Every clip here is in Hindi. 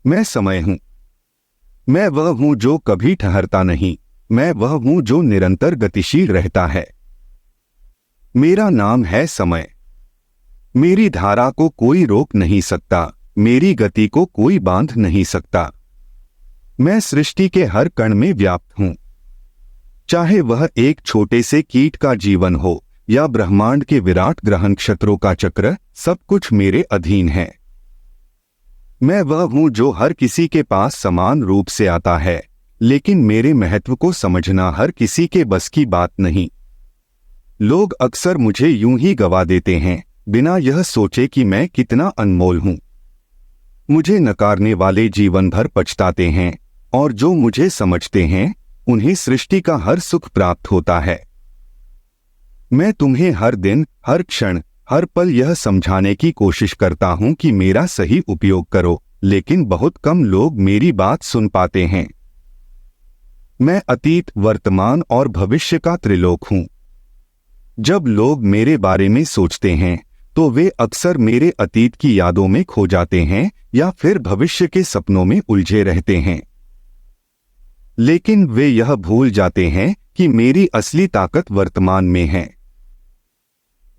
मैं समय हूं। मैं वह हूं जो कभी ठहरता नहीं। मैं वह हूं जो निरंतर गतिशील रहता है। मेरा नाम है समय। मेरी धारा को कोई रोक नहीं सकता। मेरी गति को कोई बांध नहीं सकता। मैं सृष्टि के हर कण में व्याप्त हूं। चाहे वह एक छोटे से कीट का जीवन हो या ब्रह्मांड के विराट ग्रह नक्षत्रों का चक्र, सब कुछ मेरे अधीन है। मैं वह हूं जो हर किसी के पास समान रूप से आता है, लेकिन मेरे महत्व को समझना हर किसी के बस की बात नहीं। लोग अक्सर मुझे यूं ही गवा देते हैं, बिना यह सोचे कि मैं कितना अनमोल हूं। मुझे नकारने वाले जीवन भर पछताते हैं, और जो मुझे समझते हैं उन्हें सृष्टि का हर सुख प्राप्त होता है। मैं तुम्हें हर दिन, हर क्षण, हर पल यह समझाने की कोशिश करता हूं कि मेरा सही उपयोग करो, लेकिन बहुत कम लोग मेरी बात सुन पाते हैं। मैं अतीत, वर्तमान और भविष्य का त्रिलोक हूं। जब लोग मेरे बारे में सोचते हैं तो वे अक्सर मेरे अतीत की यादों में खो जाते हैं या फिर भविष्य के सपनों में उलझे रहते हैं। लेकिन वे यह भूल जाते हैं कि मेरी असली ताकत वर्तमान में है।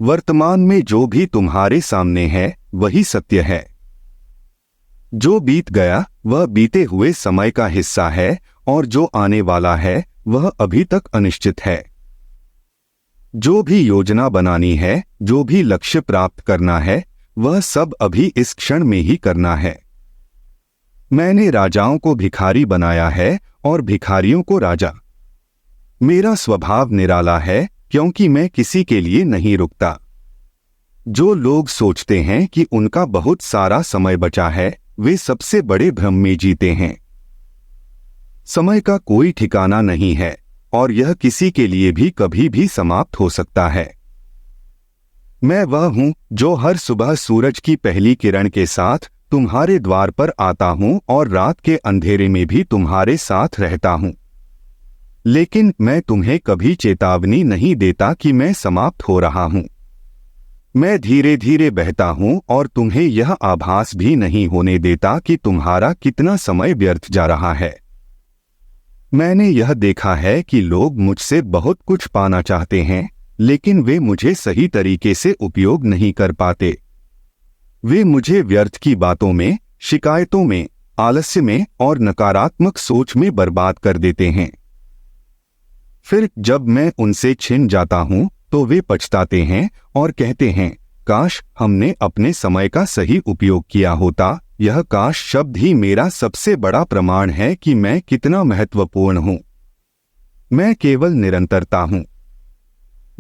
वर्तमान में जो भी तुम्हारे सामने है वही सत्य है। जो बीत गया वह बीते हुए समय का हिस्सा है, और जो आने वाला है वह अभी तक अनिश्चित है। जो भी योजना बनानी है, जो भी लक्ष्य प्राप्त करना है, वह सब अभी इस क्षण में ही करना है। मैंने राजाओं को भिखारी बनाया है और भिखारियों को राजा। मेरा स्वभाव निराला है, क्योंकि मैं किसी के लिए नहीं रुकता। जो लोग सोचते हैं कि उनका बहुत सारा समय बचा है, वे सबसे बड़े भ्रम में जीते हैं। समय का कोई ठिकाना नहीं है, और यह किसी के लिए भी कभी भी समाप्त हो सकता है। मैं वह हूं जो हर सुबह सूरज की पहली किरण के साथ तुम्हारे द्वार पर आता हूं और रात के अंधेरे में भी तुम्हारे साथ रहता हूं। लेकिन मैं तुम्हें कभी चेतावनी नहीं देता कि मैं समाप्त हो रहा हूं। मैं धीरे धीरे बहता हूं और तुम्हें यह आभास भी नहीं होने देता कि तुम्हारा कितना समय व्यर्थ जा रहा है। मैंने यह देखा है कि लोग मुझसे बहुत कुछ पाना चाहते हैं, लेकिन वे मुझे सही तरीके से उपयोग नहीं कर पाते। वे मुझे व्यर्थ की बातों में, शिकायतों में, आलस्य में और नकारात्मक सोच में बर्बाद कर देते हैं। फिर जब मैं उनसे छिन जाता हूं तो वे पछताते हैं और कहते हैं, काश हमने अपने समय का सही उपयोग किया होता। यह काश शब्द ही मेरा सबसे बड़ा प्रमाण है कि मैं कितना महत्वपूर्ण हूं। मैं केवल निरंतरता हूं।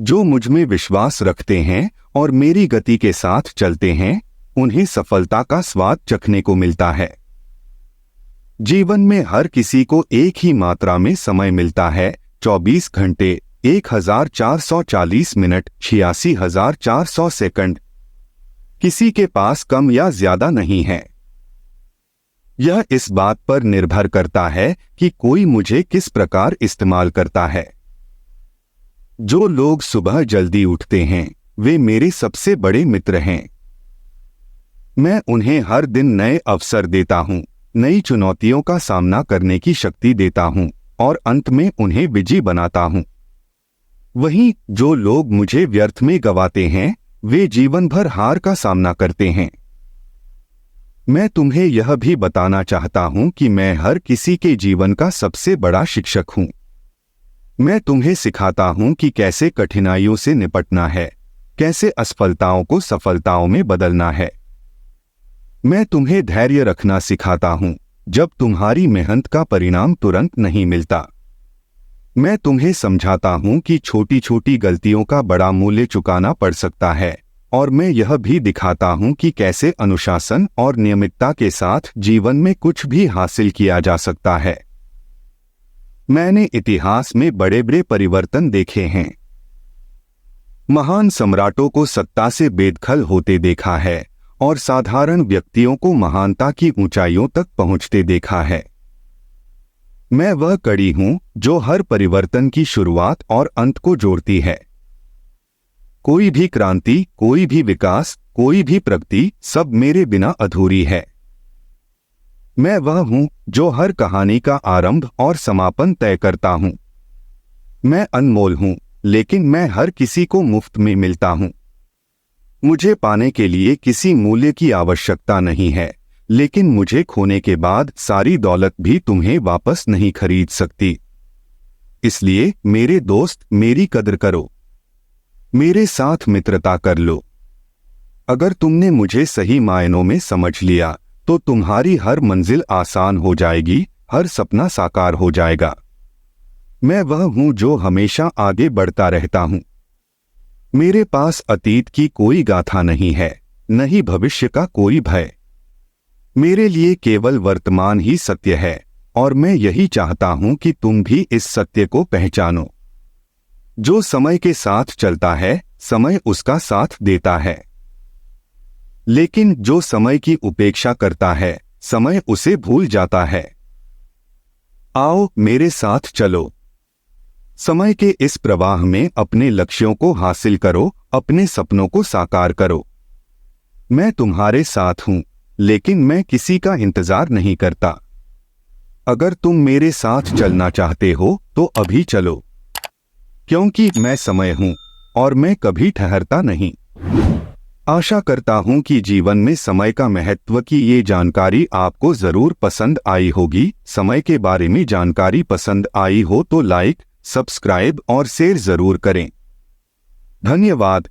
जो मुझ में विश्वास रखते हैं और मेरी गति के साथ चलते हैं, उन्हें सफलता का स्वाद चखने को मिलता है। जीवन में हर किसी को एक ही मात्रा में समय मिलता है, 24 घंटे, 1440 मिनट, 86,400 सेकंड। किसी के पास कम या ज्यादा नहीं है। यह इस बात पर निर्भर करता है कि कोई मुझे किस प्रकार इस्तेमाल करता है। जो लोग सुबह जल्दी उठते हैं वे मेरे सबसे बड़े मित्र हैं। मैं उन्हें हर दिन नए अवसर देता हूं, नई चुनौतियों का सामना करने की शक्ति देता हूं और अंत में उन्हें विजयी बनाता हूं। वहीं जो लोग मुझे व्यर्थ में गवाते हैं वे जीवन भर हार का सामना करते हैं। मैं तुम्हें यह भी बताना चाहता हूं कि मैं हर किसी के जीवन का सबसे बड़ा शिक्षक हूं। मैं तुम्हें सिखाता हूं कि कैसे कठिनाइयों से निपटना है, कैसे असफलताओं को सफलताओं में बदलना है। मैं तुम्हें धैर्य रखना सिखाता हूं जब तुम्हारी मेहनत का परिणाम तुरंत नहीं मिलता। मैं तुम्हें समझाता हूं कि छोटी छोटी गलतियों का बड़ा मूल्य चुकाना पड़ सकता है, और मैं यह भी दिखाता हूं कि कैसे अनुशासन और नियमितता के साथ जीवन में कुछ भी हासिल किया जा सकता है। मैंने इतिहास में बड़े बड़े परिवर्तन देखे हैं। महान सम्राटों को सत्ता से बेदखल होते देखा है और साधारण व्यक्तियों को महानता की ऊंचाइयों तक पहुंचते देखा है। मैं वह कड़ी हूं जो हर परिवर्तन की शुरुआत और अंत को जोड़ती है। कोई भी क्रांति, कोई भी विकास, कोई भी प्रगति, सब मेरे बिना अधूरी है। मैं वह हूँ जो हर कहानी का आरंभ और समापन तय करता हूँ। मैं अनमोल हूँ, लेकिन मैं हर किसी को मुफ्त में मिलता हूँ। मुझे पाने के लिए किसी मूल्य की आवश्यकता नहीं है, लेकिन मुझे खोने के बाद सारी दौलत भी तुम्हें वापस नहीं खरीद सकती। इसलिए मेरे दोस्त, मेरी कदर करो, मेरे साथ मित्रता कर लो। अगर तुमने मुझे सही मायनों में समझ लिया तो तुम्हारी हर मंजिल आसान हो जाएगी, हर सपना साकार हो जाएगा। मैं वह हूं जो हमेशा आगे बढ़ता रहता हूं। मेरे पास अतीत की कोई गाथा नहीं है, न ही भविष्य का कोई भय। मेरे लिए केवल वर्तमान ही सत्य है, और मैं यही चाहता हूं कि तुम भी इस सत्य को पहचानो। जो समय के साथ चलता है, समय उसका साथ देता है। लेकिन जो समय की उपेक्षा करता है, समय उसे भूल जाता है। आओ मेरे साथ चलो। समय के इस प्रवाह में अपने लक्ष्यों को हासिल करो, अपने सपनों को साकार करो। मैं तुम्हारे साथ हूं, लेकिन मैं किसी का इंतजार नहीं करता। अगर तुम मेरे साथ चलना चाहते हो तो अभी चलो, क्योंकि मैं समय हूं और मैं कभी ठहरता नहीं। आशा करता हूं कि जीवन में समय का महत्व की ये जानकारी आपको जरूर पसंद आई होगी। समय के बारे में जानकारी पसंद आई हो तो लाइक, सब्सक्राइब और शेयर जरूर करें। धन्यवाद।